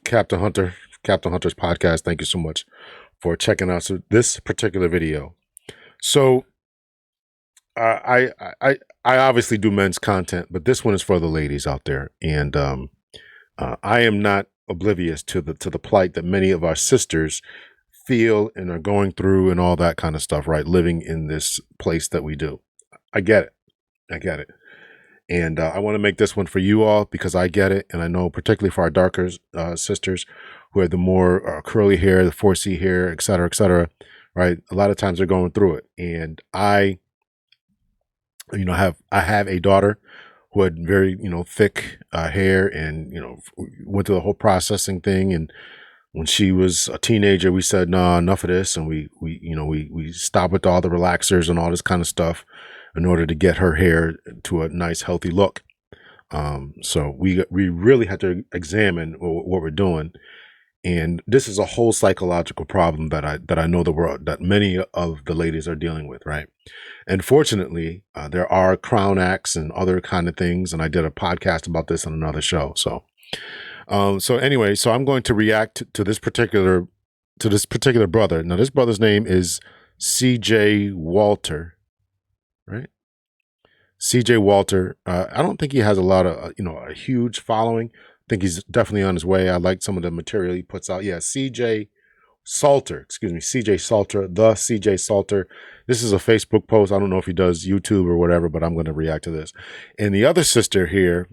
Captain Hunter's podcast. Thank you so much for checking out this particular video. So I obviously do men's content, but this one is for the ladies out there, and I am not oblivious to the plight that many of our sisters feel and are going through and all that kind of stuff, right? Living in this place that we do. I get it. And I want to make this one for you all because I get it. And I know particularly for our darker sisters who have the more curly hair, the 4C hair, et cetera, right? A lot of times they're going through it. And I have a daughter who had very, thick hair and, went through the whole processing thing. And when she was a teenager, we said, no, enough of this. And we stopped with all the relaxers and all this kind of stuff in order to get her hair to a nice, healthy look. So we really had to examine what we're doing. And this is a whole psychological problem that I know that many of the ladies are dealing with, right? And fortunately, there are crown acts and other kind of things. And I did a podcast about this on another show. So anyway, so I'm going to react to this particular brother. Now, this brother's name is CJ Walter. Right? CJ Walter. I don't think he has a lot of, a huge following. I think he's definitely on his way. I like some of the material he puts out. Yeah, CJ Salter. CJ Salter, the CJ Salter. This is a Facebook post. I don't know if he does YouTube or whatever, but I'm going to react to this. And the other sister here,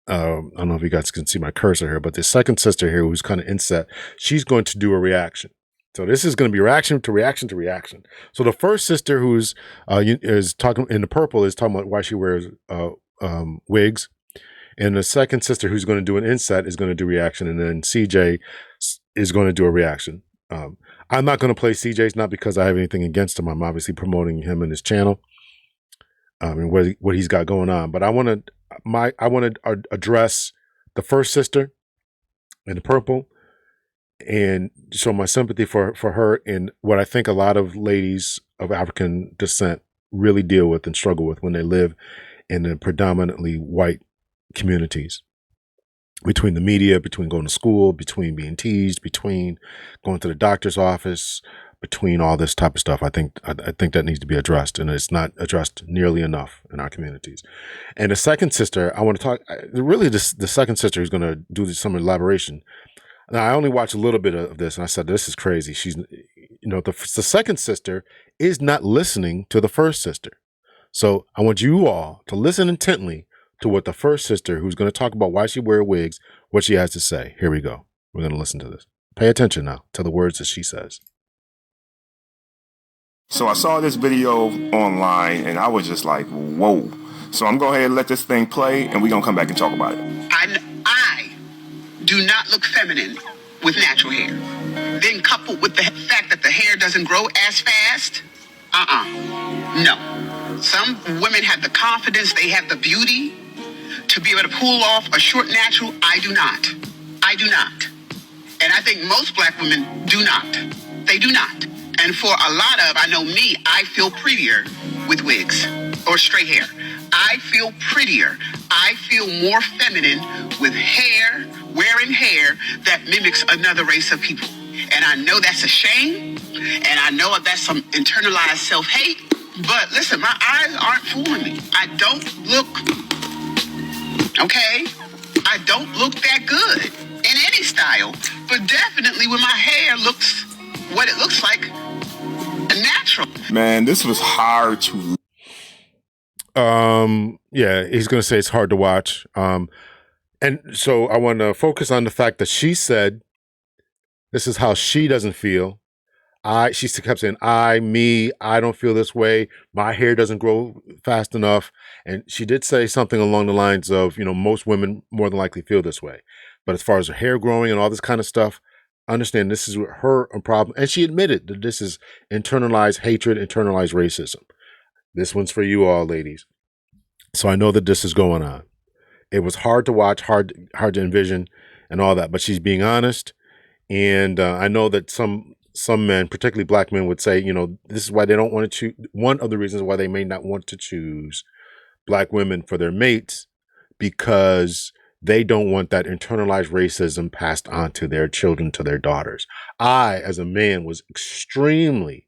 I don't know if you guys can see my cursor here, but the second sister here who's kind of inset, she's going to do a reaction. So this is going to be reaction to reaction to reaction. So the first sister who's is talking in the purple is talking about why she wears wigs, and the second sister who's going to do an inset is going to do reaction, and then CJ is going to do a reaction. I'm not going to play CJ's, not because I have anything against him. I'm obviously promoting him and his channel and what he's got going on. But I want to address the first sister in the purple, and show my sympathy for her and what I think a lot of ladies of African descent really deal with and struggle with when they live in the predominantly white communities. Between the media, between going to school, between being teased, between going to the doctor's office, between all this type of stuff, I think that needs to be addressed, and it's not addressed nearly enough in our communities. And the second sister, I want to talk. Really, the second sister who's going to do some elaboration. Now, I only watched a little bit of this, and I said, this is crazy. She's, the second sister is not listening to the first sister. So I want you all to listen intently to what the first sister, who's going to talk about why she wears wigs, what she has to say. Here we go. We're going to listen to this. Pay attention now to the words that she says. So I saw this video online, and I was just like, whoa. So I'm going to go ahead and let this thing play, and we're going to come back and talk about it. I do not look feminine with natural hair. Then coupled with the fact that the hair doesn't grow as fast, no. Some women have the confidence, they have the beauty to be able to pull off a short natural. I do not. And I think most black women do not. They do not. And for a lot of, I know me, I feel prettier with wigs or straight hair. I feel prettier. I feel more feminine with hair, wearing hair that mimics another race of people. And I know that's a shame. And I know that's some internalized self-hate. But listen, my eyes aren't fooling me. I don't look, okay? I don't look that good in any style. But definitely when my hair looks what it looks like, natural. Man, this was hard to... Yeah, he's going to say it's hard to watch. And so I want to focus on the fact that she said, this is how she doesn't feel. She kept saying, I don't feel this way. My hair doesn't grow fast enough. And she did say something along the lines of, most women more than likely feel this way. But as far as her hair growing and all this kind of stuff, understand this is her problem. And she admitted that this is internalized hatred, internalized racism. This one's for you all, ladies. So I know that this is going on. It was hard to watch, hard to envision and all that, but she's being honest. And I know that some men, particularly black men, would say, this is why they don't want to choose. One of the reasons why they may not want to choose black women for their mates, because they don't want that internalized racism passed on to their children, to their daughters. I, as a man, was extremely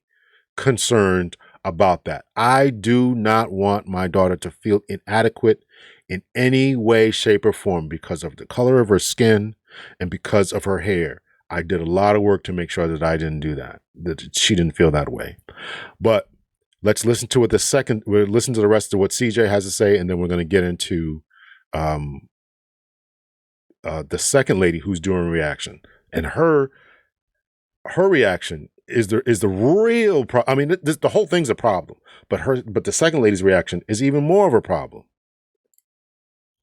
concerned about that. I do not want my daughter to feel inadequate in any way, shape, or form because of the color of her skin and because of her hair. I did a lot of work to make sure that I didn't do that she didn't feel that way. But let's listen to we'll listen to the rest of what CJ has to say, and then we're going to get into the second lady who's doing reaction. And her reaction is the real problem. I mean, the whole thing's a problem, but the second lady's reaction is even more of a problem.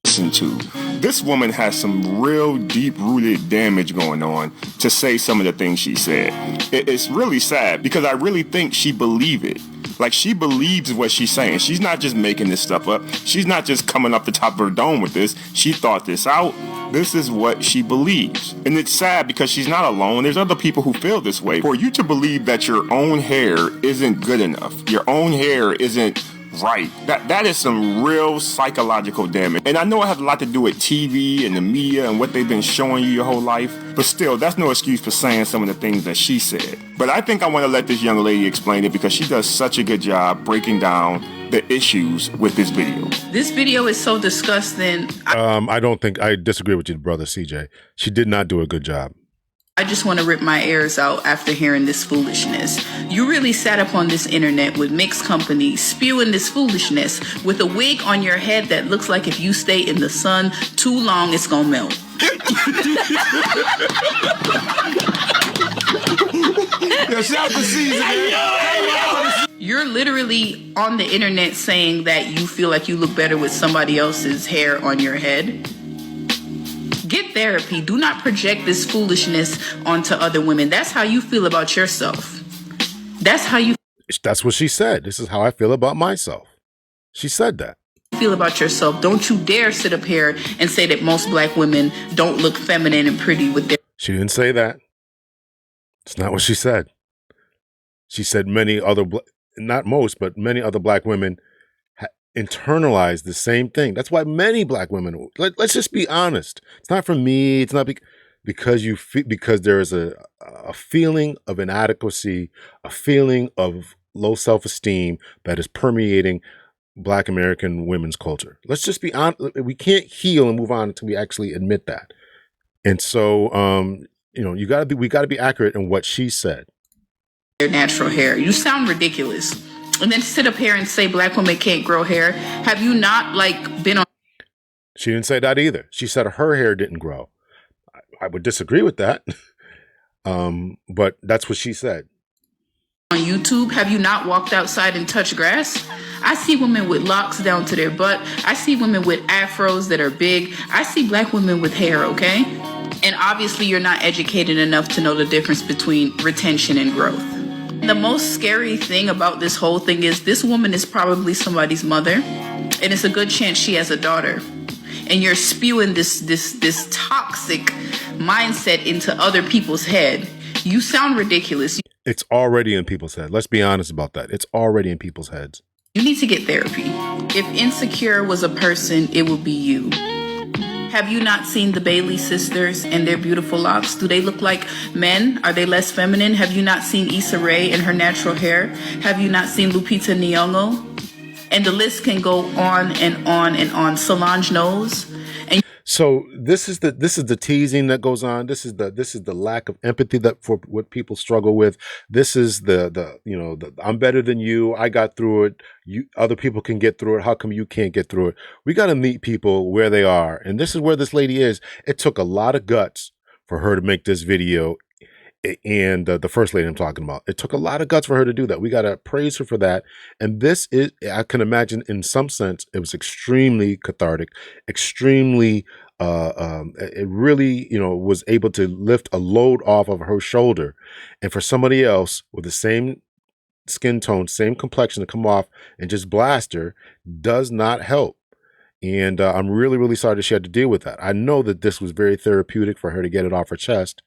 Listen to. This woman has some real deep-rooted damage going on to say some of the things she said. It's really sad because I really think she believed it. Like, she believes what she's saying. She's not just making this stuff up. She's not just coming up the top of her dome with this. She thought this out. This is what she believes. And it's sad because she's not alone. There's other people who feel this way. For you to believe that your own hair isn't good enough, your own hair isn't right, that is some real psychological damage. And I know it has a lot to do with TV and the media and what they've been showing you your whole life, but still, that's no excuse for saying some of the things that she said. But I think I want to let this young lady explain it because she does such a good job breaking down the issues with this video. This video is so disgusting. I disagree with you, brother CJ. She did not do a good job. I just want to rip my ears out after hearing this foolishness. You really sat up on this internet with mixed company spewing this foolishness with a wig on your head that looks like if you stay in the sun too long, it's gonna melt. Shout to season. You're literally on the internet saying that you feel like you look better with somebody else's hair on your head. Get therapy. Do not project this foolishness onto other women. That's how you feel about yourself. That's what she said. This is how I feel about myself. She said that. Feel about yourself. Don't you dare sit up here and say that most black women don't look feminine and pretty with their... She didn't say that. It's not what she said. She said many other, not most, but many other black women internalize the same thing. That's why many black women, let's just be honest. It's not from me. It's not because there is a feeling of inadequacy, a feeling of low self-esteem that is permeating Black American women's culture. Let's just be honest. We can't heal and move on until we actually admit that. And so, we got to be accurate in what she said. Their natural hair. You sound ridiculous. And then sit up here and say black women can't grow hair. Have you not been on? She didn't say that either. She said her hair didn't grow. I would disagree with that. But that's what she said. On YouTube, have you not walked outside and touched grass? I see women with locks down to their butt. I see women with afros that are big. I see black women with hair, okay? And obviously you're not educated enough to know the difference between retention and growth. The most scary thing about this whole thing is this woman is probably somebody's mother, and it's a good chance she has a daughter. And you're spewing this toxic mindset into other people's head. You sound ridiculous. It's already in people's head. Let's be honest about that. It's already in people's heads. You need to get therapy. If insecure was a person, it would be you. Have you not seen the Bailey sisters and their beautiful locks? Do they look like men? Are they less feminine? Have you not seen Issa Rae and her natural hair? Have you not seen Lupita Nyong'o? And the list can go on and on and on. Solange Knowles. So this is the teasing that goes on. This is the lack of empathy that for what people struggle with. This is the I'm better than you. I got through it. Other people can get through it. How come you can't get through it? We got to meet people where they are, and this is where this lady is. It took a lot of guts for her to make this video, and the first lady I'm talking about. It took a lot of guts for her to do that. We got to praise her for that. And this is, I can imagine, in some sense, it was extremely cathartic, extremely. It really, was able to lift a load off of her shoulder, and for somebody else with the same skin tone, same complexion to come off and just blast her does not help. And I'm really, really sorry that she had to deal with that. I know that this was very therapeutic for her to get it off her chest.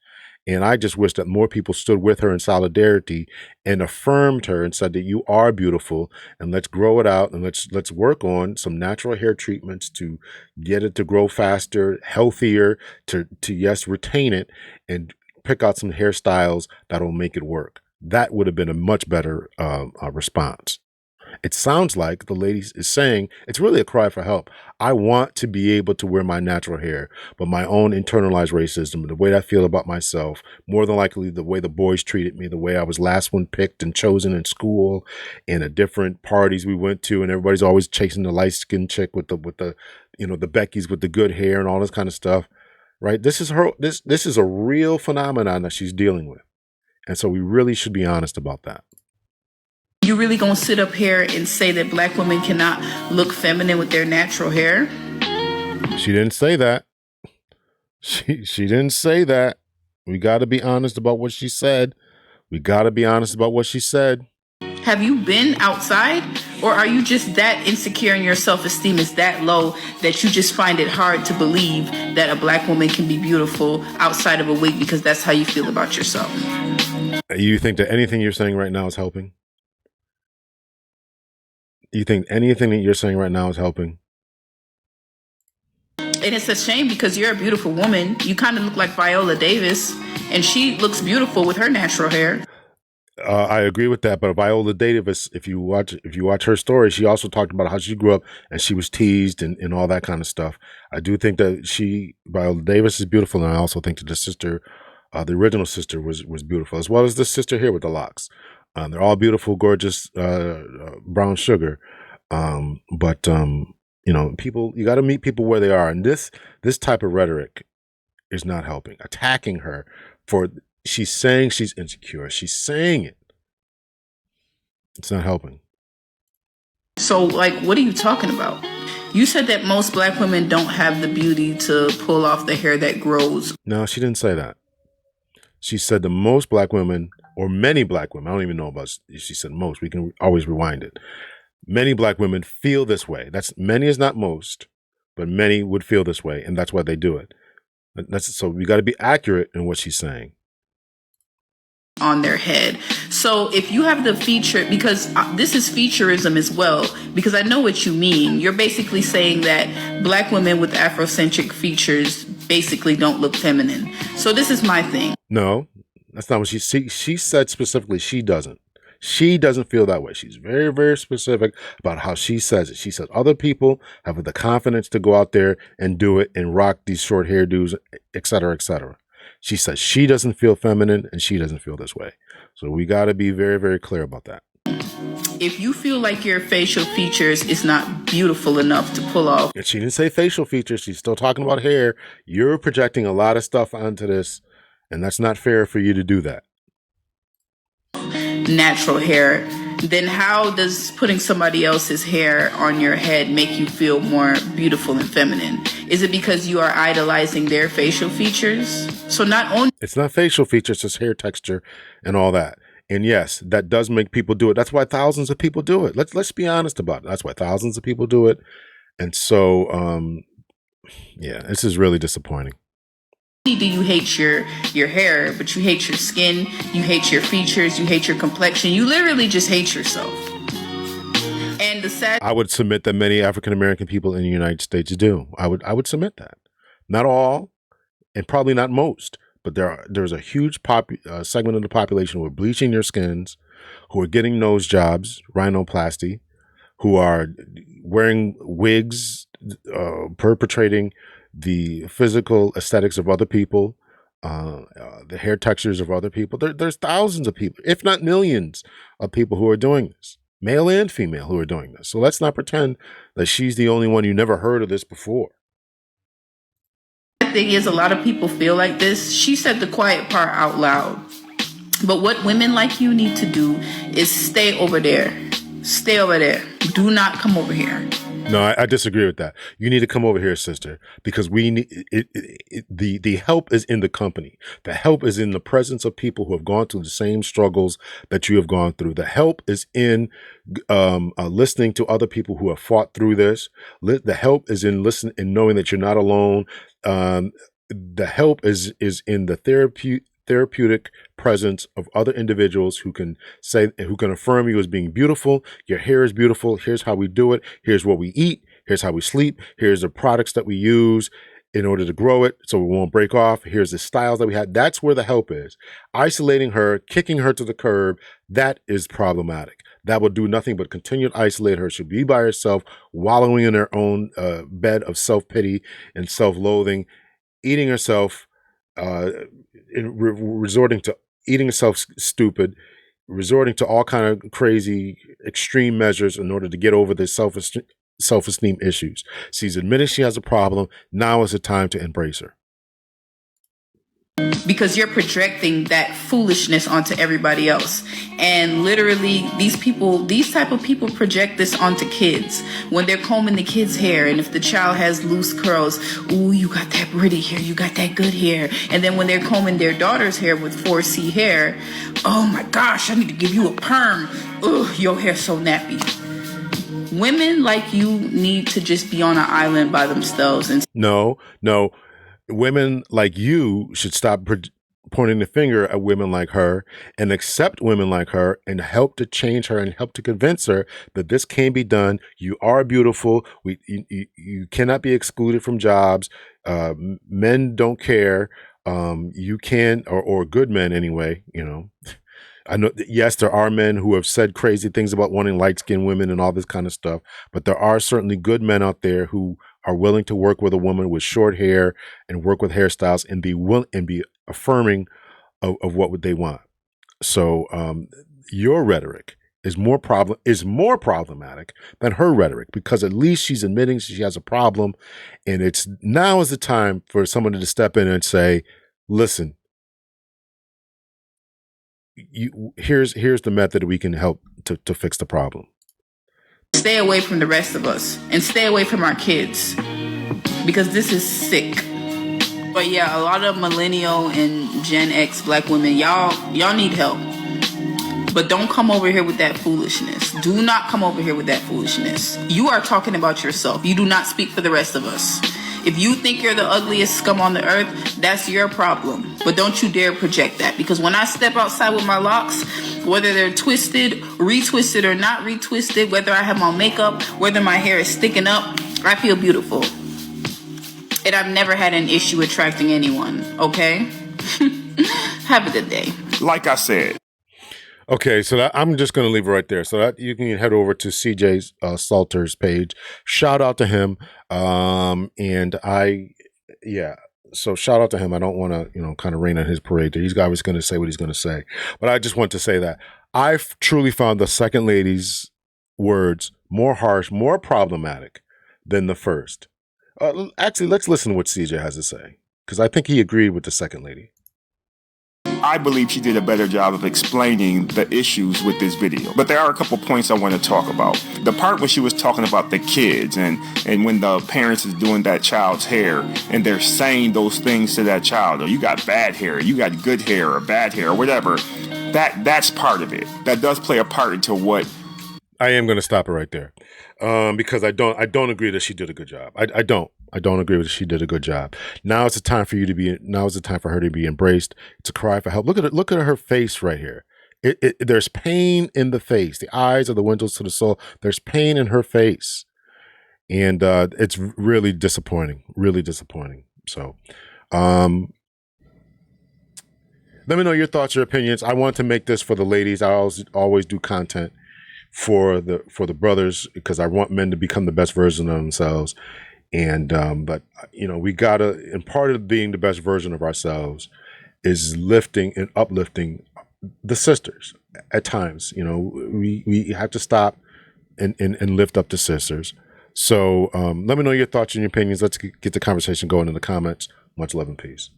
And I just wish that more people stood with her in solidarity and affirmed her and said that you are beautiful, and let's grow it out, and let's work on some natural hair treatments to get it to grow faster, healthier, to yes, retain it, and pick out some hairstyles that'll make it work. That would have been a much better response. It sounds like the lady is saying it's really a cry for help. I want to be able to wear my natural hair, but my own internalized racism, the way I feel about myself, more than likely the way the boys treated me, the way I was last one picked and chosen in school, and the different parties we went to, and everybody's always chasing the light skinned chick with the the Beckys with the good hair and all this kind of stuff. Right? This is this is a real phenomenon that she's dealing with. And so we really should be honest about that. You really gonna sit up here and say that Black women cannot look feminine with their natural hair? She didn't say that. She didn't say that. We got to be honest about what she said. We got to be honest about what she said. Have you been outside, or are you just that insecure and your self-esteem is that low that you just find it hard to believe that a Black woman can be beautiful outside of a wig because that's how you feel about yourself? You think that anything you're saying right now is helping? You think anything that you're saying right now is helping? And it's a shame because you're a beautiful woman. You kind of look like Viola Davis, and she looks beautiful with her natural hair. I agree with that, but Viola Davis, if you watch her story, she also talked about how she grew up and she was teased and all that kind of stuff. I do think that Viola Davis is beautiful, and I also think that the sister, the original sister, was beautiful, as well as the sister here with the locks. They're all beautiful, gorgeous, brown sugar. But people, you got to meet people where they are, and this type of rhetoric is not helping. Attacking her for. She's saying she's insecure. She's saying it. It's not helping. So, what are you talking about? You said that most Black women don't have the beauty to pull off the hair that grows. No, she didn't say that. She said the most Black women, or many Black women, I don't even know about, she said most, we can always rewind it. Many Black women feel this way. That's many is not most, but many would feel this way, and that's why they do it. So we got to be accurate in what she's saying. On their head. So if you have the feature, because this is featureism as well, because I know what you mean. You're basically saying that Black women with Afrocentric features basically don't look feminine. So this is my thing. No, that's not what she said specifically. She doesn't. She doesn't feel that way. She's very, very specific about how she says it. She said other people have the confidence to go out there and do it and rock these short hairdos, et cetera, et cetera. She says she doesn't feel feminine and she doesn't feel this way. So we got to be very, very clear about that. If you feel like your facial features is not beautiful enough to pull off. And she didn't say facial features. She's still talking about hair. You're projecting a lot of stuff onto this, and that's not fair for you to do that. Natural hair. Then how does putting somebody else's hair on your head make you feel more beautiful and feminine? Is it because you are idolizing their facial features? So not only... It's not facial features, it's hair texture and all that. And yes, that does make people do it. That's why thousands of people do it. Let's be honest about it. That's why thousands of people do it. And so, yeah, this is really disappointing. Do you hate your hair, but you hate your skin, you hate your features, you hate your complexion, you literally just hate yourself. And the sad... I would submit that many African American people in the United States do. I would submit that. Not all, and probably not most, but there's a huge segment of the population who are bleaching their skins, who are getting nose jobs, rhinoplasty, who are wearing wigs, perpetrating the physical aesthetics of other people, the hair textures of other people. There's thousands of people, if not millions of people who are doing this, male and female, who are doing this. So let's not pretend that she's the only one. You never heard of this before. The thing is, a lot of people feel like this. She said the quiet part out loud. But what women like you need to do is stay over there. Stay over there. Do not come over here. No, I disagree with that. You need to come over here, sister, because we need the help is in the company. The help is in the presence of people who have gone through the same struggles that you have gone through. The help is in listening to other people who have fought through this. The help is in listening and knowing that you're not alone. The help is in the therapeutic presence of other individuals who can affirm you as being beautiful. Your hair is beautiful. Here's how we do it. Here's what we eat. Here's how we sleep. Here's the products that we use in order to grow it so it won't break off. Here's the styles that we had. That's where the help is. Isolating her, kicking her to the curb, that is problematic. That will do nothing but continue to isolate her. She'll be by herself, wallowing in her own bed of self-pity and self-loathing, eating herself, resorting to eating herself stupid, resorting to all kind of crazy extreme measures in order to get over the self-esteem issues. She's admitted she has a problem. Now is the time to embrace her. Because you're projecting that foolishness onto everybody else. And literally these type of people project this onto kids when they're combing the kid's hair. And if the child has loose curls, ooh, you got that pretty hair, you got that good hair. And then when they're combing their daughter's hair with 4C hair, oh my gosh, I need to give you a perm. Ugh, your hair's so nappy. Women like you need to just be on an island by themselves. And No. Women like you should stop pointing the finger at women like her and accept women like her and help to change her and help to convince her that this can be done. You are beautiful. You cannot be excluded from jobs. Men don't care. You can, or good men anyway, you know. I know, yes, there are men who have said crazy things about wanting light-skinned women and all this kind of stuff, but there are certainly good men out there who are willing to work with a woman with short hair and work with hairstyles and be affirming of what they want. So your rhetoric is more problematic than her rhetoric, because at least she's admitting she has a problem, and now is the time for someone to step in and say, listen, here's the method we can help to fix the problem. Stay away from the rest of us and stay away from our kids, because this is sick. But yeah, a lot of millennial and Gen X black women, y'all need help. But don't come over here with that foolishness. Do not come over here with that foolishness. You are talking about yourself. You do not speak for the rest of us. If you think you're the ugliest scum on the earth, that's your problem. But don't you dare project that, because when I step outside with my locks, whether they're twisted, retwisted, or not retwisted, whether I have my makeup, whether my hair is sticking up, I feel beautiful. And I've never had an issue attracting anyone, okay? Have a good day. Like I said. Okay, so I'm just going to leave it right there. So that you can head over to CJ Salter's page. Shout out to him. So shout out to him. I don't want to, kind of rain on his parade. He's always going to say what he's going to say. But I just want to say that I've truly found the second lady's words more harsh, more problematic than the first. Actually, let's listen to what CJ has to say, because I think he agreed with the second lady. I believe she did a better job of explaining the issues with this video. But there are a couple points I want to talk about. The part when she was talking about the kids and when the parents is doing that child's hair and they're saying those things to that child, or you got bad hair, you got good hair or bad hair or whatever, that's part of it. That does play a part into what... I am going to stop it right there, because I don't agree that she did a good job. I don't agree with she did a good job. Now is the time for her to be embraced. It's a cry for help. Look at her face right here. There's pain in the face. The eyes are the windows to the soul. There's pain in her face, and it's really disappointing. Really disappointing. So, let me know your thoughts, your opinions. I want to make this for the ladies. I always do content for the brothers, because I want men to become the best version of themselves. And but we gotta, and part of being the best version of ourselves is lifting and uplifting the sisters. At times, we have to stop and lift up the sisters. So let me know your thoughts and your opinions. Let's get the conversation going in the comments. Much love and peace.